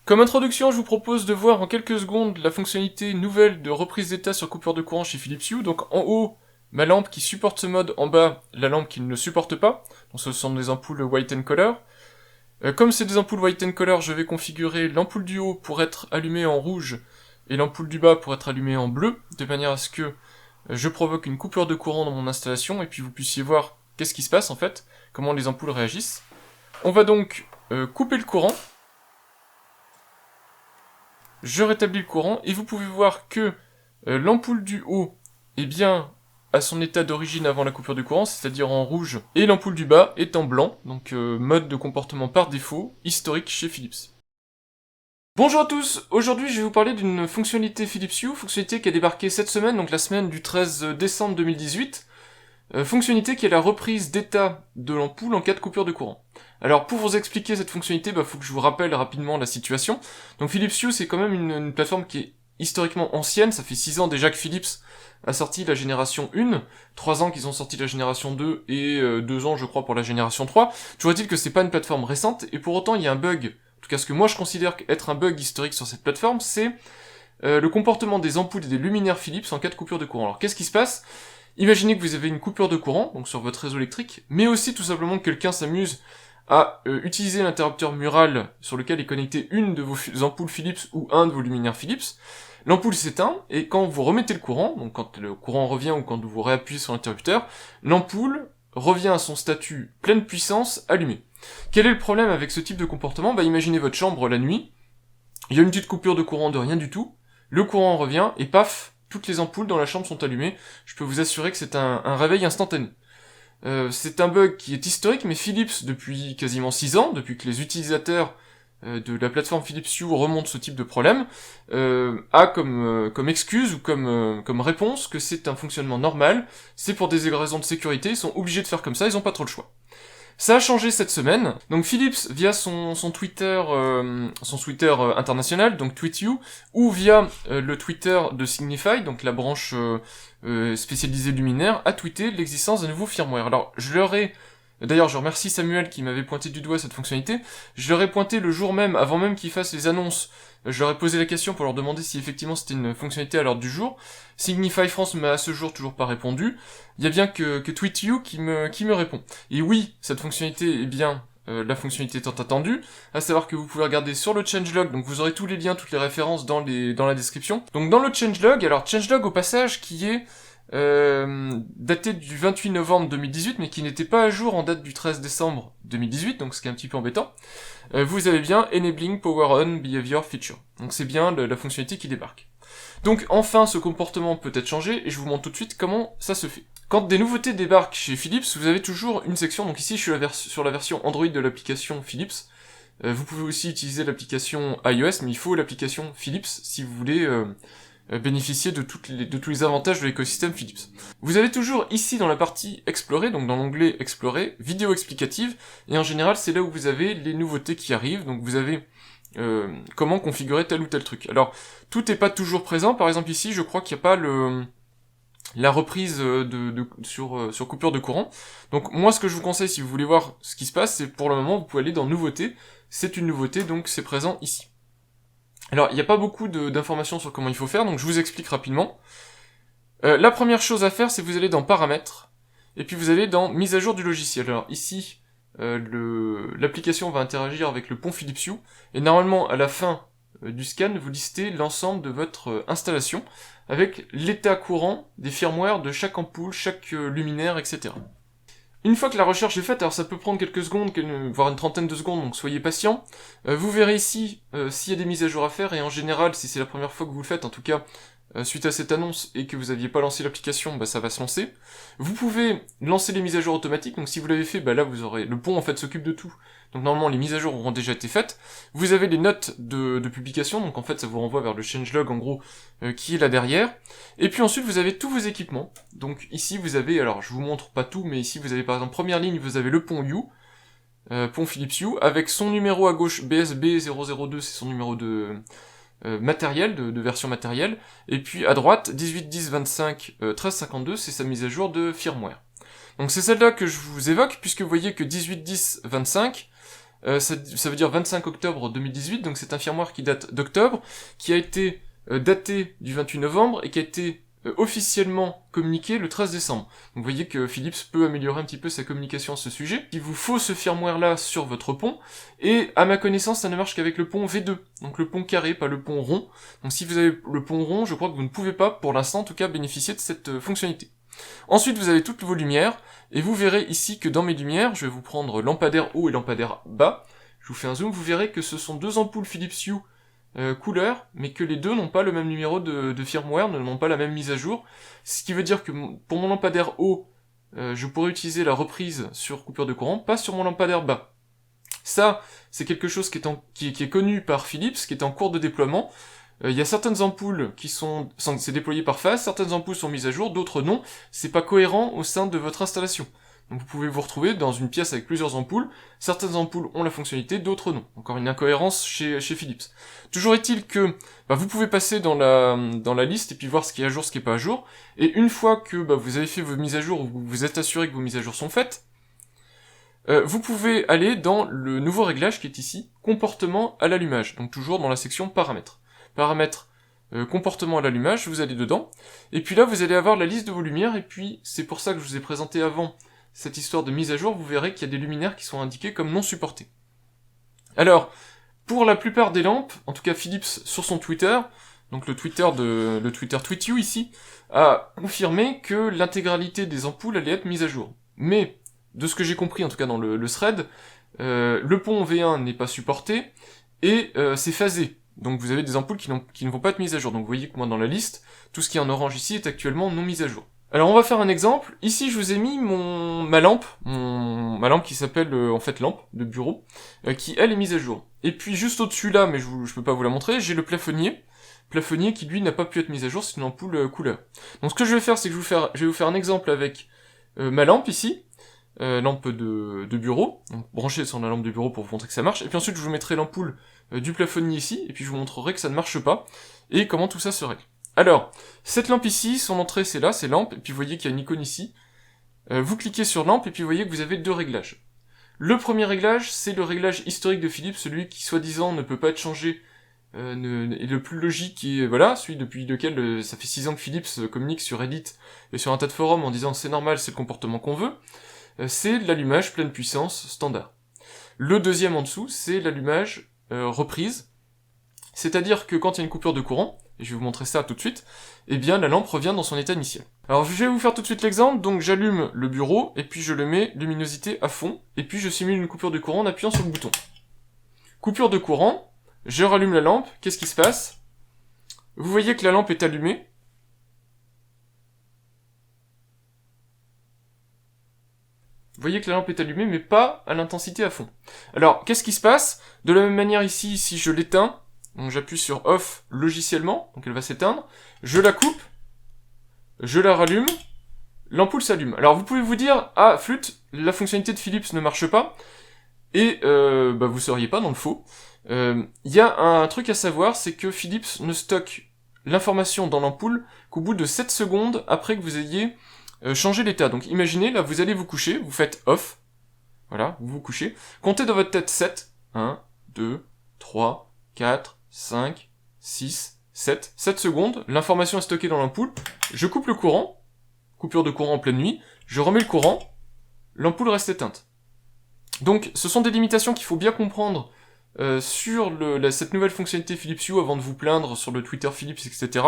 Comme introduction, je vous propose de voir en quelques secondes la fonctionnalité nouvelle de reprise d'état sur coupure de courant chez Philips Hue. Donc en haut, ma lampe qui supporte ce mode, en bas, la lampe qui ne le supporte pas. Donc ce sont des ampoules white and color. Comme c'est des ampoules white and color, je vais configurer l'ampoule du haut pour être allumée en rouge et l'ampoule du bas pour être allumée en bleu, de manière à ce que je provoque une coupure de courant dans mon installation et puis vous puissiez voir qu'est-ce qui se passe en fait, comment les ampoules réagissent. On va donc couper le courant. Je rétablis le courant et vous pouvez voir que l'ampoule du haut est bien à son état d'origine avant la coupure du courant, c'est-à-dire en rouge, et l'ampoule du bas est en blanc, donc mode de comportement par défaut, historique chez Philips. Bonjour à tous, aujourd'hui je vais vous parler d'une fonctionnalité Philips Hue, fonctionnalité qui a débarqué cette semaine, donc la semaine du 13 décembre 2018, fonctionnalité qui est la reprise d'état de l'ampoule en cas de coupure de courant. Alors pour vous expliquer cette fonctionnalité, faut que je vous rappelle rapidement la situation. Donc Philips Hue c'est quand même une plateforme qui est historiquement ancienne, ça fait 6 ans déjà que Philips a sorti la génération 1, 3 ans qu'ils ont sorti la génération 2 et 2 ans je crois pour la génération 3. Toujours est-il que c'est pas une plateforme récente et pour autant il y a un bug, en tout cas ce que moi je considère être un bug historique sur cette plateforme, c'est le comportement des ampoules et des luminaires Philips en cas de coupure de courant. Alors qu'est-ce qui se passe ? Imaginez que vous avez une coupure de courant, donc sur votre réseau électrique, mais aussi tout simplement que quelqu'un s'amuse à utiliser l'interrupteur mural sur lequel est connectée une de vos ampoules Philips ou un de vos luminaires Philips. L'ampoule s'éteint, et quand vous remettez le courant, donc quand le courant revient ou quand vous réappuyez sur l'interrupteur, l'ampoule revient à son statut pleine puissance allumée. Quel est le problème avec ce type de comportement ? Imaginez votre chambre la nuit, il y a une petite coupure de courant de rien du tout, le courant revient, et paf, toutes les ampoules dans la chambre sont allumées. Je peux vous assurer que c'est un réveil instantané. C'est un bug qui est historique, mais Philips, depuis quasiment 6 ans, depuis que les utilisateurs de la plateforme Philips Hue remontent ce type de problème, a comme excuse ou comme réponse que c'est un fonctionnement normal, c'est pour des raisons de sécurité, ils sont obligés de faire comme ça, ils ont pas trop le choix. Ça a changé cette semaine. Donc Philips, via son Twitter international, donc TweetU, ou via le Twitter de Signify, donc la branche spécialisée luminaire, a tweeté l'existence d'un nouveau firmware. Alors d'ailleurs je remercie Samuel qui m'avait pointé du doigt cette fonctionnalité, je leur ai pointé le jour même, avant même qu'ils fassent les annonces, je leur ai posé la question pour leur demander si effectivement c'était une fonctionnalité à l'ordre du jour. Signify France m'a à ce jour toujours pas répondu. Il y a bien que TweetU qui me répond. Et oui, cette fonctionnalité est bien la fonctionnalité tant attendue, à savoir que vous pouvez regarder sur le changelog, donc vous aurez tous les liens, toutes les références dans la description. Donc dans le changelog, alors changelog au passage qui est daté du 28 novembre 2018, mais qui n'était pas à jour en date du 13 décembre 2018, donc ce qui est un petit peu embêtant. Vous avez bien Enabling Power On Behavior Feature. Donc c'est bien la fonctionnalité qui débarque. Donc enfin ce comportement peut être changé, et je vous montre tout de suite comment ça se fait. Quand des nouveautés débarquent chez Philips, vous avez toujours une section, donc ici je suis sur la version Android de l'application Philips. Vous pouvez aussi utiliser l'application iOS, mais il faut l'application Philips si vous voulez bénéficier de tous les avantages de l'écosystème Philips. Vous avez toujours ici dans la partie Explorer, donc dans l'onglet Explorer, vidéo explicative, et en général c'est là où vous avez les nouveautés qui arrivent, donc vous avez comment configurer tel ou tel truc. Alors, tout n'est pas toujours présent, par exemple ici je crois qu'il n'y a pas la reprise sur coupure de courant. Donc moi ce que je vous conseille si vous voulez voir ce qui se passe, c'est pour le moment vous pouvez aller dans Nouveautés, c'est une nouveauté donc c'est présent ici. Alors, il n'y a pas beaucoup d'informations sur comment il faut faire, donc je vous explique rapidement. La première chose à faire, c'est que vous allez dans Paramètres, et puis vous allez dans Mise à jour du logiciel. Alors ici, l'application va interagir avec le pont Philips Hue, et normalement, à la fin du scan, vous listez l'ensemble de votre installation, avec l'état courant des firmware de chaque ampoule, chaque luminaire, etc. Une fois que la recherche est faite, alors ça peut prendre quelques secondes, voire une trentaine de secondes, donc soyez patient. Vous verrez ici s'il y a des mises à jour à faire, et en général, si c'est la première fois que vous le faites, en tout cas, suite à cette annonce, et que vous n'aviez pas lancé l'application, ça va se lancer. Vous pouvez lancer les mises à jour automatiques, donc si vous l'avez fait, là vous aurez... Le pont en fait s'occupe de tout. Donc normalement les mises à jour auront déjà été faites. Vous avez les notes de publication, donc en fait ça vous renvoie vers le changelog en gros, qui est là derrière. Et puis ensuite vous avez tous vos équipements. Donc ici vous avez, alors je vous montre pas tout, mais ici vous avez par exemple première ligne, vous avez le pont Hue, pont Philips Hue, avec son numéro à gauche BSB 002, c'est son numéro de matériel, de version matérielle, et puis à droite 18.10.25 13.52, c'est sa mise à jour de firmware. Donc c'est celle-là que je vous évoque, puisque vous voyez que 18.10.25 ça veut dire 25 octobre 2018, donc c'est un firmware qui date d'octobre, qui a été daté du 28 novembre et qui a été officiellement communiqué le 13 décembre. Donc vous voyez que Philips peut améliorer un petit peu sa communication à ce sujet. Il vous faut ce firmware-là sur votre pont, et à ma connaissance, ça ne marche qu'avec le pont V2, donc le pont carré, pas le pont rond. Donc si vous avez le pont rond, je crois que vous ne pouvez pas, pour l'instant en tout cas, bénéficier de cette fonctionnalité. Ensuite, vous avez toutes vos lumières, et vous verrez ici que dans mes lumières, je vais vous prendre lampadaire haut et lampadaire bas, je vous fais un zoom, vous verrez que ce sont deux ampoules Philips Hue couleur, mais que les deux n'ont pas le même numéro de firmware, n'ont pas la même mise à jour, ce qui veut dire que pour mon lampadaire haut, je pourrais utiliser la reprise sur coupure de courant, pas sur mon lampadaire bas. Ça, c'est quelque chose qui est connu par Philips, qui est en cours de déploiement. Il y a certaines ampoules c'est déployé par phase, certaines ampoules sont mises à jour, d'autres non, c'est pas cohérent au sein de votre installation. Donc vous pouvez vous retrouver dans une pièce avec plusieurs ampoules, certaines ampoules ont la fonctionnalité, d'autres non. Encore une incohérence chez Philips. Toujours est-il que vous pouvez passer dans la liste et puis voir ce qui est à jour, ce qui est pas à jour, et une fois que vous avez fait vos mises à jour, ou vous êtes assuré que vos mises à jour sont faites, vous pouvez aller dans le nouveau réglage qui est ici, comportement à l'allumage, donc toujours dans la section paramètres. Paramètres, comportement à l'allumage, vous allez dedans, et puis là vous allez avoir la liste de vos lumières, et puis c'est pour ça que je vous ai présenté avant cette histoire de mise à jour, vous verrez qu'il y a des luminaires qui sont indiqués comme non supportés. Alors, pour la plupart des lampes, en tout cas Philips sur son Twitter, donc le Twitter TweetYou ici, a confirmé que l'intégralité des ampoules allait être mise à jour. Mais, de ce que j'ai compris en tout cas dans le thread, le pont V1 n'est pas supporté, et c'est phasé. Donc vous avez des ampoules qui ne vont pas être mises à jour. Donc vous voyez que moi dans la liste, tout ce qui est en orange ici est actuellement non mis à jour. Alors on va faire un exemple. Ici je vous ai mis ma lampe qui s'appelle en fait lampe de bureau, qui elle est mise à jour. Et puis juste au-dessus là, mais je peux pas vous la montrer, j'ai le plafonnier qui lui n'a pas pu être mis à jour, c'est une ampoule couleur. Donc ce que je vais faire, c'est que je vais vous faire un exemple avec ma lampe ici, lampe de bureau, donc branchée sur la lampe de bureau pour vous montrer que ça marche, et puis ensuite je vous mettrai l'ampoule du plafonnier ici, et puis je vous montrerai que ça ne marche pas, et comment tout ça se règle. Alors, cette lampe ici, son entrée c'est là, c'est lampe, et puis vous voyez qu'il y a une icône ici, vous cliquez sur lampe, et puis vous voyez que vous avez deux réglages. Le premier réglage, c'est le réglage historique de Philips, celui qui soi-disant ne peut pas être changé, et le plus logique, et voilà, celui depuis lequel ça fait 6 ans que Philips communique sur Reddit et sur un tas de forums en disant c'est normal, c'est le comportement qu'on veut, c'est l'allumage pleine puissance standard. Le deuxième en dessous, c'est l'allumage reprise, c'est-à-dire que quand il y a une coupure de courant, et je vais vous montrer ça tout de suite, eh bien la lampe revient dans son état initial. Alors je vais vous faire tout de suite l'exemple, donc j'allume le bureau, et puis je le mets luminosité à fond, et puis je simule une coupure de courant en appuyant sur le bouton. Coupure de courant, je rallume la lampe, qu'est-ce qui se passe? Vous voyez que la lampe est allumée. Vous voyez que la lampe est allumée, mais pas à l'intensité à fond. Alors, qu'est-ce qui se passe? De la même manière ici, si je l'éteins, donc j'appuie sur off logiciellement, donc elle va s'éteindre, je la coupe, je la rallume, l'ampoule s'allume. Alors vous pouvez vous dire, ah flûte, la fonctionnalité de Philips ne marche pas, et vous seriez pas dans le faux. Il y a un truc à savoir, c'est que Philips ne stocke l'information dans l'ampoule qu'au bout de 7 secondes après que vous ayez changé l'état. Donc imaginez, là vous allez vous coucher, vous faites off, voilà, vous vous couchez, comptez dans votre tête 7, 1, 2, 3, 4, 5, 6, 7 secondes, l'information est stockée dans l'ampoule, je coupe le courant, coupure de courant en pleine nuit, je remets le courant, l'ampoule reste éteinte. Donc ce sont des limitations qu'il faut bien comprendre sur cette nouvelle fonctionnalité Philips Hue avant de vous plaindre sur le Twitter Philips, etc.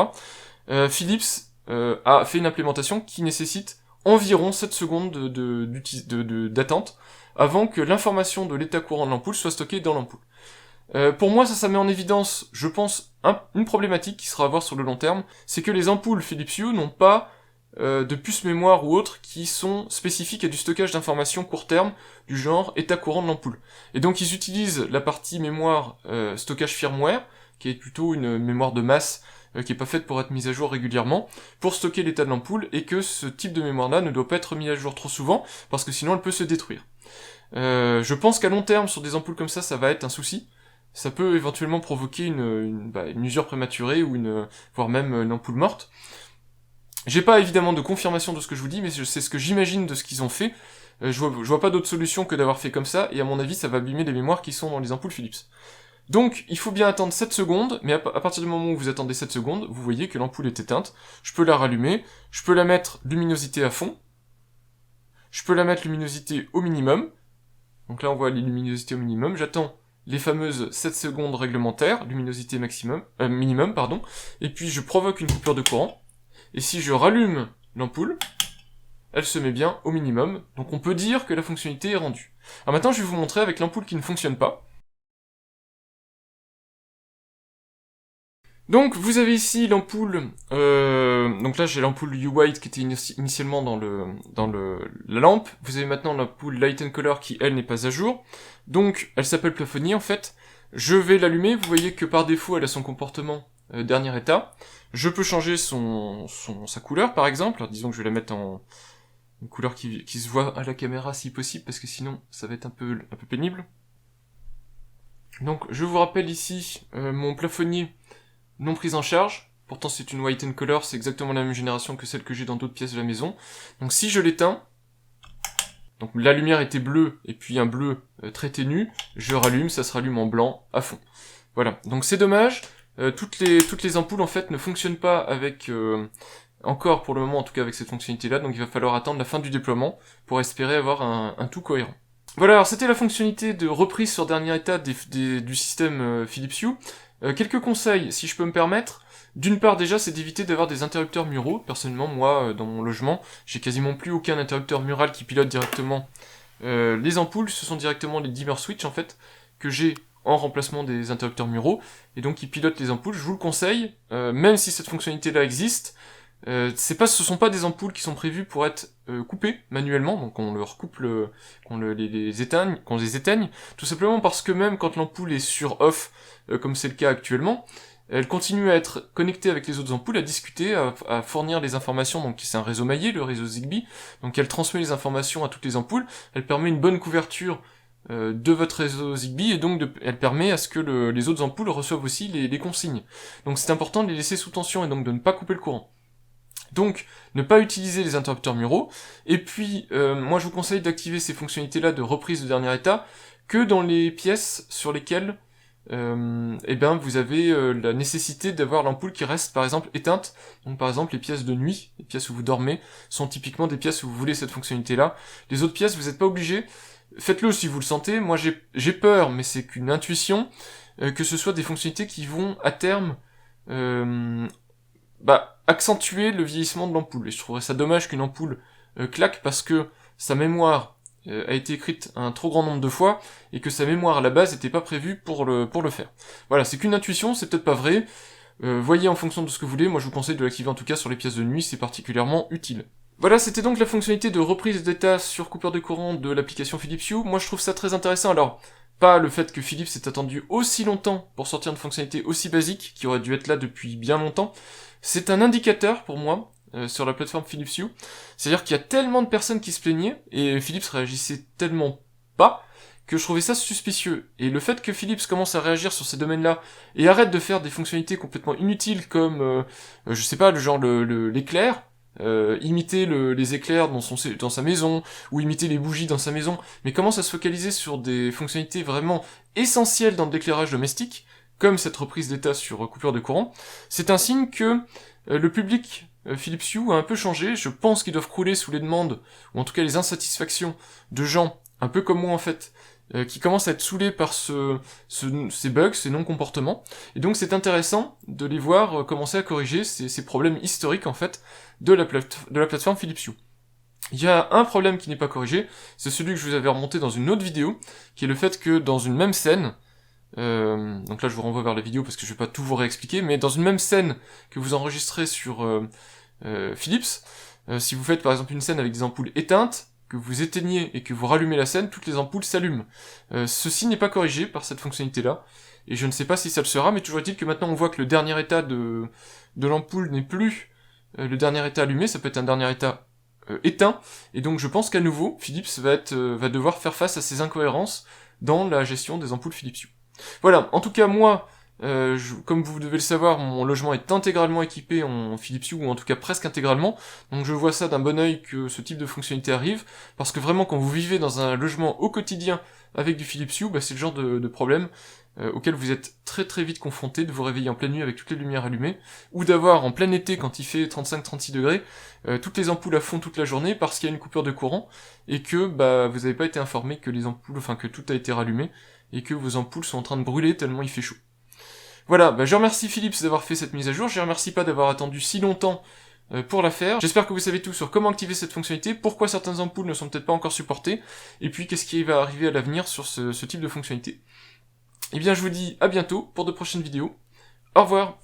Philips a fait une implémentation qui nécessite environ 7 secondes d'attente avant que l'information de l'état courant de l'ampoule soit stockée dans l'ampoule. Pour moi, ça met en évidence, je pense, une problématique qui sera à voir sur le long terme, c'est que les ampoules Philips Hue n'ont pas de puces mémoire ou autres qui sont spécifiques à du stockage d'informations court terme du genre état courant de l'ampoule. Et donc ils utilisent la partie mémoire stockage firmware, qui est plutôt une mémoire de masse qui est pas faite pour être mise à jour régulièrement, pour stocker l'état de l'ampoule, et que ce type de mémoire-là ne doit pas être mis à jour trop souvent, parce que sinon elle peut se détruire. Je pense qu'à long terme, sur des ampoules comme ça va être un souci. Ça peut éventuellement provoquer une usure prématurée, ou voire même une ampoule morte. J'ai pas évidemment de confirmation de ce que je vous dis, mais c'est ce que j'imagine de ce qu'ils ont fait. Je vois pas d'autre solution que d'avoir fait comme ça, et à mon avis, ça va abîmer les mémoires qui sont dans les ampoules Philips. Donc, il faut bien attendre 7 secondes, mais à partir du moment où vous attendez 7 secondes, vous voyez que l'ampoule est éteinte. Je peux la rallumer, je peux la mettre luminosité à fond, je peux la mettre luminosité au minimum. Donc là, on voit les luminosités au minimum. J'attends les fameuses 7 secondes réglementaires, luminosité minimum, pardon. Et puis, je provoque une coupure de courant. Et si je rallume l'ampoule, elle se met bien au minimum. Donc on peut dire que la fonctionnalité est rendue. Alors maintenant, je vais vous montrer avec l'ampoule qui ne fonctionne pas. Donc vous avez ici l'ampoule, donc là j'ai l'ampoule U-White qui était initialement dans la lampe, vous avez maintenant l'ampoule Light and Color qui elle n'est pas à jour, donc elle s'appelle plafonnier en fait, je vais l'allumer, vous voyez que par défaut elle a son comportement dernier état, je peux changer sa couleur par exemple, alors disons que je vais la mettre en une couleur qui se voit à la caméra si possible, parce que sinon ça va être un peu pénible. Donc je vous rappelle ici mon plafonnier non prise en charge, pourtant c'est une white and color, c'est exactement la même génération que celle que j'ai dans d'autres pièces de la maison. Donc si je l'éteins, donc la lumière était bleue, et puis un bleu très ténu, je rallume, ça se rallume en blanc à fond. Voilà, donc c'est dommage, toutes les ampoules en fait ne fonctionnent pas avec, encore pour le moment en tout cas avec cette fonctionnalité là, donc il va falloir attendre la fin du déploiement pour espérer avoir un tout cohérent. Voilà, alors c'était la fonctionnalité de reprise sur dernier état du système Philips Hue. Quelques conseils, si je peux me permettre. D'une part, déjà, c'est d'éviter d'avoir des interrupteurs muraux. Personnellement, moi, dans mon logement, j'ai quasiment plus aucun interrupteur mural qui pilote directement les ampoules. Ce sont directement les dimmer switch, en fait, que j'ai en remplacement des interrupteurs muraux, et donc qui pilotent les ampoules. Je vous le conseille, même si cette fonctionnalité-là existe, ce sont pas des ampoules qui sont prévues pour être coupées manuellement, donc on leur coupe qu'on les éteigne, tout simplement parce que même quand l'ampoule est sur off, comme c'est le cas actuellement, elle continue à être connectée avec les autres ampoules, à discuter, à fournir les informations, donc c'est un réseau maillé, le réseau Zigbee, donc elle transmet les informations à toutes les ampoules, elle permet une bonne couverture de votre réseau Zigbee, et donc elle permet à ce que les autres ampoules reçoivent aussi les consignes. Donc c'est important de les laisser sous tension, et donc de ne pas couper le courant. Donc, ne pas utiliser les interrupteurs muraux, et puis, moi je vous conseille d'activer ces fonctionnalités-là de reprise de dernier état que dans les pièces sur lesquelles vous avez la nécessité d'avoir l'ampoule qui reste par exemple éteinte. Donc par exemple les pièces de nuit, les pièces où vous dormez, sont typiquement des pièces où vous voulez cette fonctionnalité-là. Les autres pièces, vous n'êtes pas obligé, faites-le si vous le sentez. Moi j'ai peur, mais c'est qu'une intuition, que ce soit des fonctionnalités qui vont à terme accentuer le vieillissement de l'ampoule. Et je trouverais ça dommage qu'une ampoule claque parce que sa mémoire a été écrite un trop grand nombre de fois, et que sa mémoire à la base n'était pas prévue pour le faire. Voilà, c'est qu'une intuition, c'est peut-être pas vrai, voyez en fonction de ce que vous voulez, moi je vous conseille de l'activer en tout cas sur les pièces de nuit, c'est particulièrement utile. Voilà, c'était donc la fonctionnalité de reprise d'état sur coupure de courant de l'application Philips Hue. Moi je trouve ça très intéressant, alors, pas le fait que Philips ait attendu aussi longtemps pour sortir une fonctionnalité aussi basique, qui aurait dû être là depuis bien longtemps, c'est un indicateur pour moi, sur la plateforme Philips Hue, c'est-à-dire qu'il y a tellement de personnes qui se plaignaient, et Philips réagissait tellement pas, que je trouvais ça suspicieux. Et le fait que Philips commence à réagir sur ces domaines-là, et arrête de faire des fonctionnalités complètement inutiles, comme, je sais pas, le genre l'éclair, imiter les éclairs dans sa maison, ou imiter les bougies dans sa maison, mais commence à se focaliser sur des fonctionnalités vraiment essentielles dans l'éclairage domestique, comme cette reprise d'état sur coupure de courant, c'est un signe que le public Philips Hue a un peu changé. Je pense qu'ils doivent crouler sous les demandes, ou en tout cas les insatisfactions de gens, un peu comme moi en fait, qui commencent à être saoulés par ces bugs, ces non-comportements, et donc c'est intéressant de les voir commencer à corriger ces problèmes historiques en fait de la plateforme Philips Hue. Il y a un problème qui n'est pas corrigé, c'est celui que je vous avais remonté dans une autre vidéo, qui est le fait que dans une même scène, donc là je vous renvoie vers la vidéo parce que je vais pas tout vous réexpliquer, mais dans une même scène que vous enregistrez sur Philips, si vous faites par exemple une scène avec des ampoules éteintes, que vous éteignez et que vous rallumez la scène, toutes les ampoules s'allument. Ceci n'est pas corrigé par cette fonctionnalité-là, et je ne sais pas si ça le sera, mais toujours est-il que maintenant on voit que le dernier état de l'ampoule n'est plus le dernier état allumé, ça peut être un dernier état éteint, et donc je pense qu'à nouveau, Philips va devoir faire face à ces incohérences dans la gestion des ampoules Philips Hue. Voilà, en tout cas moi, Comme vous devez le savoir, mon logement est intégralement équipé en Philips Hue, ou en tout cas presque intégralement, donc je vois ça d'un bon œil que ce type de fonctionnalité arrive, parce que vraiment quand vous vivez dans un logement au quotidien avec du Philips Hue, bah, c'est le genre de problème auquel vous êtes très très vite confronté, de vous réveiller en pleine nuit avec toutes les lumières allumées, ou d'avoir en plein été, quand il fait 35-36 degrés, toutes les ampoules à fond toute la journée parce qu'il y a une coupure de courant, et que bah, vous n'avez pas été informé que les ampoules, enfin que tout a été rallumé, et que vos ampoules sont en train de brûler tellement il fait chaud. Voilà, bah je remercie Philips d'avoir fait cette mise à jour, je remercie pas d'avoir attendu si longtemps pour la faire. J'espère que vous savez tout sur comment activer cette fonctionnalité, pourquoi certaines ampoules ne sont peut-être pas encore supportées, et puis qu'est-ce qui va arriver à l'avenir sur ce type de fonctionnalité. Et bien je vous dis à bientôt pour de prochaines vidéos. Au revoir.